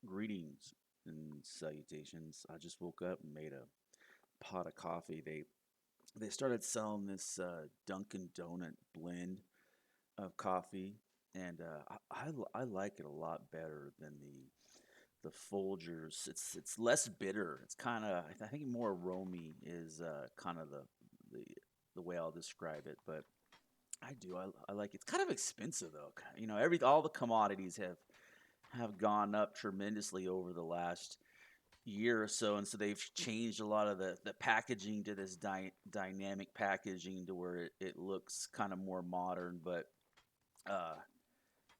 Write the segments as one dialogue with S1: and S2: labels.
S1: Greetings and salutations. I just woke up and made a pot of coffee. They started selling this Dunkin' Donut blend of coffee, and I like it a lot better than the Folgers. It's less bitter. It's kind of I think more aromy is kind of the the way I'll describe it. But I like it. It's kind of expensive though. Every all the commodities have gone up tremendously over the last year or so, and so they've changed a lot of the packaging to this dynamic packaging to where it looks kind of more modern. But uh,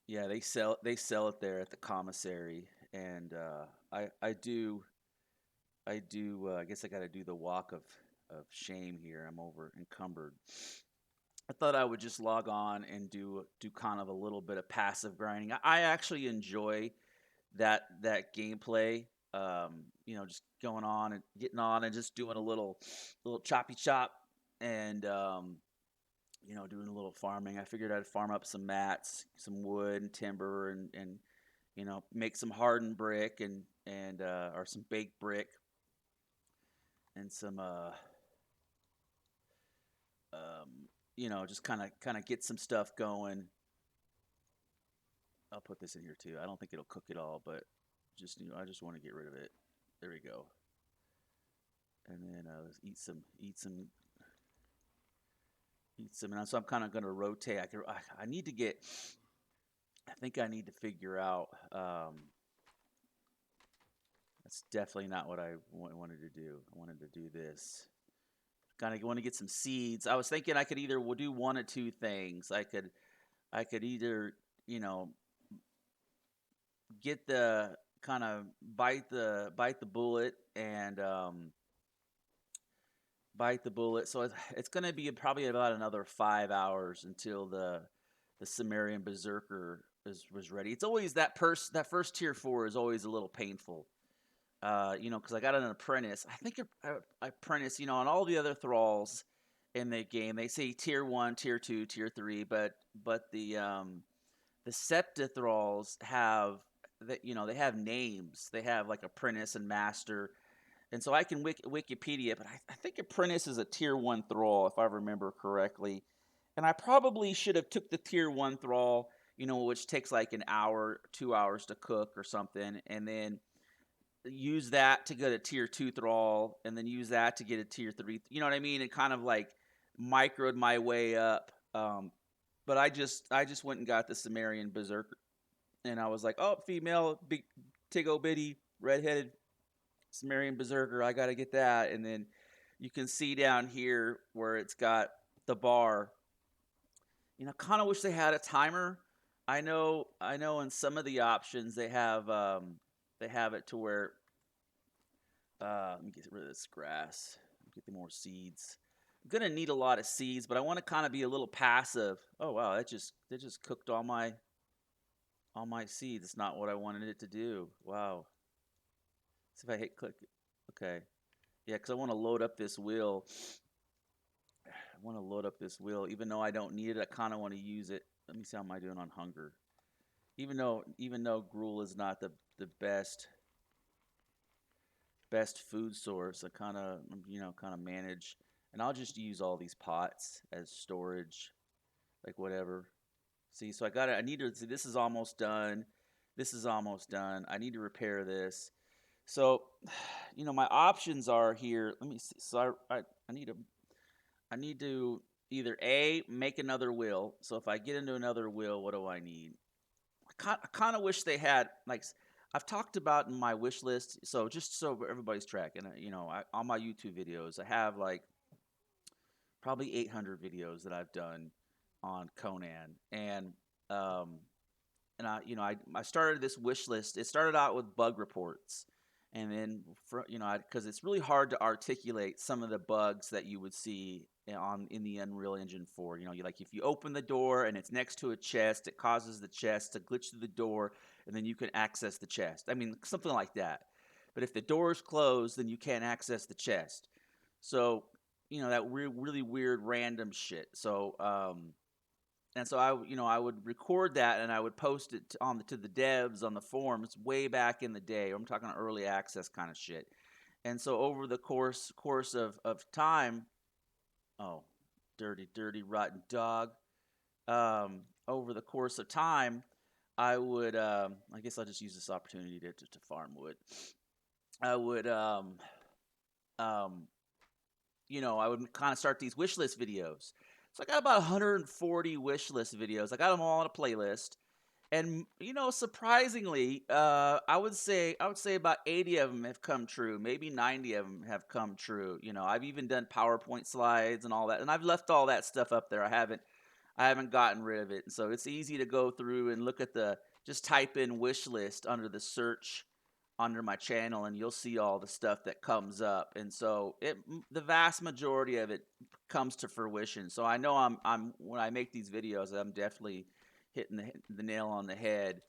S1: yeah, they sell it there at the commissary, and I do I guess I got to do the walk of shame here. I'm over encumbered. I thought I would just log on and do kind of a little bit of passive grinding. I actually enjoy that gameplay. Just going on and getting on and just doing a little choppy chop and doing a little farming. I figured I'd farm up some mats, some wood and timber, and make some hardened brick and or some baked brick and some just kind of get some stuff going. I'll put this in here too. I don't think it'll cook it all, but just I just want to get rid of it. There we go. And then let's eat some. And so I'm kind of going to rotate. I need to get. I think I need to figure out. That's definitely not what I wanted to do. I wanted to do this. Kind of want to get some seeds. I was thinking I could either do one or two things. I could either get the kind of bite the bullet and bite the bullet. So it's going to be probably about another 5 hours until the Sumerian Berserker was ready. It's always that first tier 4 is always a little painful. Because I got an apprentice. I think apprentice. On all the other thralls in the game, they say tier 1, tier 2, tier 3, but the Septa thralls have that. They have names. They have like apprentice and master. And so I can Wikipedia, but I think Apprentice is a tier 1 thrall, if I remember correctly. And I probably should have took the tier 1 thrall, which takes like an hour, 2 hours to cook or something, and then use that to get a tier 2 thrall, and then use that to get a tier 3. You know what I mean? And kind of like microed my way up. But I just went and got the Sumerian Berserker, and I was like, oh, female, big, tiggo bitty, redheaded Sumerian Berserker. I got to get that. And then you can see down here where it's got the bar. Kind of wish they had a timer. I know in some of the options they have it to where let me get rid of this grass. Get the more seeds. I'm gonna need a lot of seeds, but I want to kind of be a little passive. Oh wow, that just cooked all my seeds. It's not what I wanted it to do. Wow. See if I hit click. Okay. Yeah, because I want to load up this wheel. I want to load up this wheel, even though I don't need it. I kind of want to use it. Let me see how am I doing on hunger. Even though gruel is not the best food source, I kind of manage, and I'll just use all these pots as storage, like whatever. See, so I need to see. This is almost done. This is almost done. I need to repair this. So, my options are here. Let me see. So I need to either A, make another will. So if I get into another will, what do I need? I kind of wish they had like I've talked about in my wish list. So just so everybody's tracking, on my YouTube videos, I have like probably 800 videos that I've done on Conan, um, and I started this wish list. It started out with bug reports, and then because it's really hard to articulate some of the bugs that you would see in the Unreal Engine 4. You like if you open the door and it's next to a chest, it causes the chest to glitch through the door, and then you can access the chest. I mean, something like that. But if the door is closed, then you can't access the chest. So that really weird random shit. So And so I would record that and I would post it to the devs on the forums way back in the day. I'm talking early access kind of shit. And so over the course of time, oh, dirty rotten dog. Over the course of time, I would I guess I'll just use this opportunity to farm wood. I would um I would kind of start these wish list videos. So I got about 140 wish list videos. I got them all on a playlist. And surprisingly, I would say about 80 of them have come true. Maybe 90 of them have come true. I've even done PowerPoint slides and all that, and I've left all that stuff up there. I haven't gotten rid of it. And so it's easy to go through and look at just type in wish list under the search under my channel, and you'll see all the stuff that comes up. And so the vast majority of it comes to fruition. So I know I'm when I make these videos, I'm definitely hitting the nail on the head.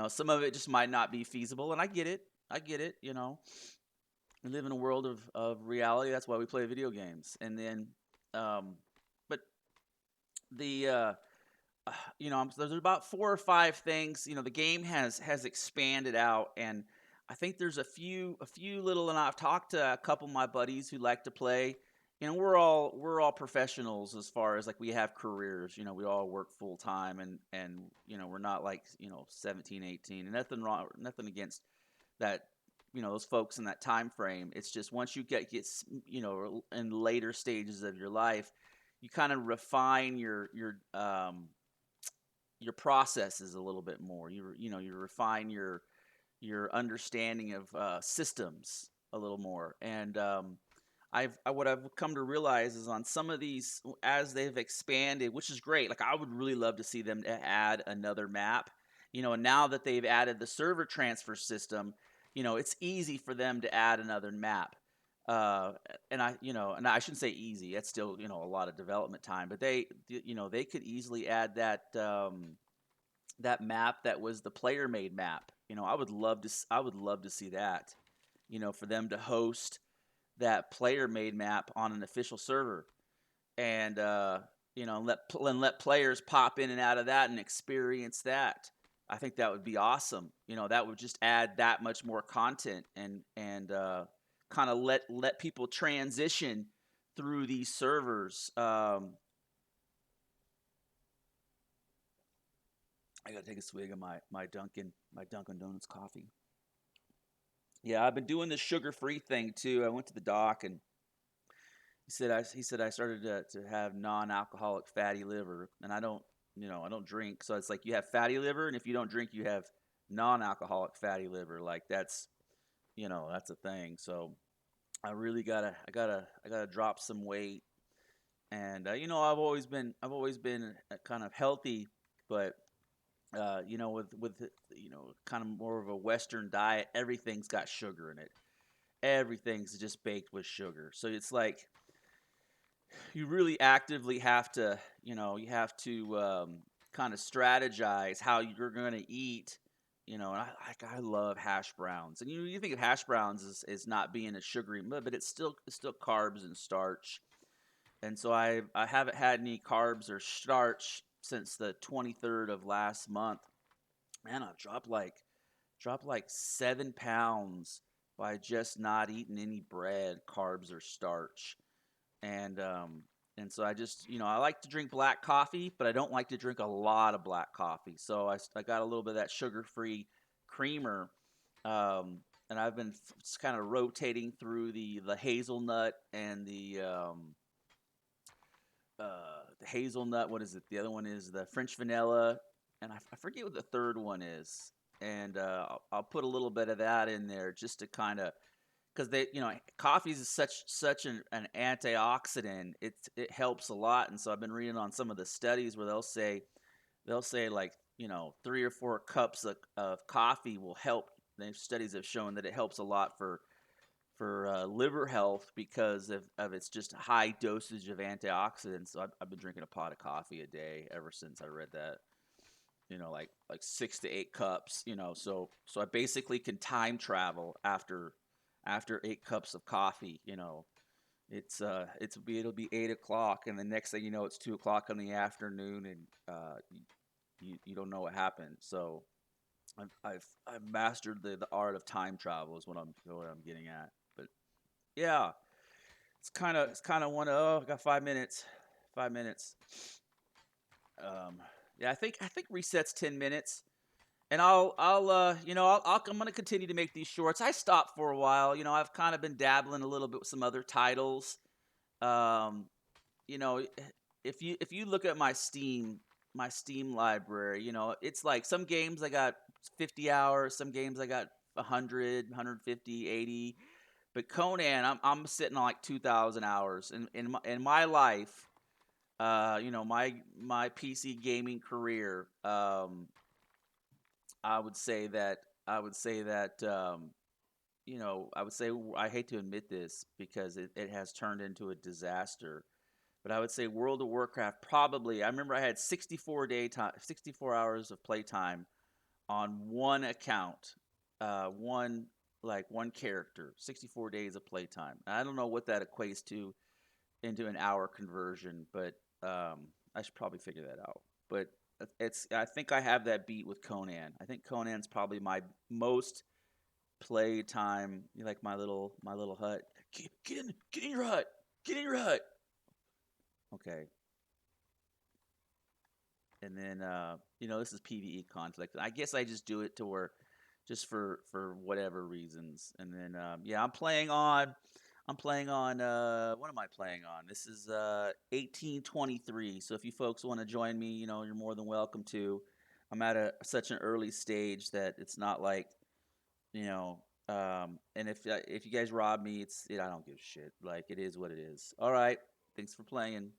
S1: Some of it just might not be feasible, and I get it. I get it. We live in a world of reality. That's why we play video games. And then, but the there's about 4 or 5 things. The game has expanded out, and I think there's a few little. And I've talked to a couple of my buddies who like to play. We're all professionals as far as, like, we have careers. We all work full time, and we're not like 17, 18, and nothing wrong, nothing against that. Those folks in that time frame. It's just once you get in later stages of your life, you kind of refine your processes a little bit more. You refine your understanding of systems a little more. And what I've come to realize is on some of these, as they've expanded, which is great. Like, I would really love to see them add another map. And now that they've added the server transfer system, it's easy for them to add another map. Uh, and I shouldn't say easy. It's still, a lot of development time, but they could easily add that map that was the player made map. I would love to see that. For them to host that player made map on an official server, and let players pop in and out of that and experience that. I think that would be awesome. That would just add that much more content, and kind of let people transition through these servers. I gotta take a swig of my Dunkin' Donuts coffee. Yeah, I've been doing this sugar-free thing too. I went to the doc, and he said I started to have non-alcoholic fatty liver, and I don't drink, so it's like you have fatty liver, and if you don't drink, you have non-alcoholic fatty liver. Like, that's a thing. So I gotta drop some weight, and I've always been kind of healthy, but with kind of more of a Western diet, everything's got sugar in it. Everything's just baked with sugar. So it's like you really actively have to kind of strategize how you're going to eat. And I love hash browns, and you think of hash browns as not being a sugary, but it's still carbs and starch. And so I haven't had any carbs or starch since the 23rd of last month. Man, I've dropped like 7 pounds by just not eating any bread, carbs, or starch. And so I like to drink black coffee, but I don't like to drink a lot of black coffee. So I got a little bit of that sugar-free creamer, and I've been just kind of rotating through the hazelnut and the hazelnut. What is it? The other one is the French vanilla, and I forget what the third one is. And I'll put a little bit of that in there just to kind of, because coffee is such an antioxidant. It helps a lot, and so I've been reading on some of the studies where they'll say like 3 or 4 cups of coffee will help. Studies have shown that it helps a lot for liver health because of its just high dosage of antioxidants. So I've been drinking a pot of coffee a day ever since I read that. Like 6 to 8 cups. So I basically can time travel after 8 cups of coffee. It'll be 8 o'clock, and the next thing you know, it's 2 o'clock in the afternoon, and you don't know what happened. So I've mastered the art of time travel is what I'm getting at. But yeah, it's kind of one. Oh, I got 5 minutes, 5 minutes. Yeah, I think resets 10 minutes, and I'm gonna continue to make these shorts. I stopped for a while. I've kind of been dabbling a little bit with some other titles. Um, you know, if you look at my Steam library, it's like some games I got 50 hours, some games I got 100, 150, 80. But Conan, I'm sitting on like 2,000 hours in my life. My PC gaming career. I would say that I would say that I would say I hate to admit this because it has turned into a disaster. But I would say World of Warcraft probably. I remember I had 64 hours of playtime on one account, one one character, 64 days of playtime. I don't know what that equates to into an hour conversion, but I should probably figure that out. But I think I have that beat with Conan. I think Conan's probably my most playtime. You like my little hut? Get in your hut. Get in your hut. Okay, and then this is PVE conflict. I guess I just do it to where just for whatever reasons. And then yeah, I'm playing on what am I playing on? This is 1823. So if you folks want to join me, you're more than welcome to. I'm at such an early stage that it's not like, you know, and if you guys rob me, I don't give a shit. Like it is what it is. All right. Thanks for playing.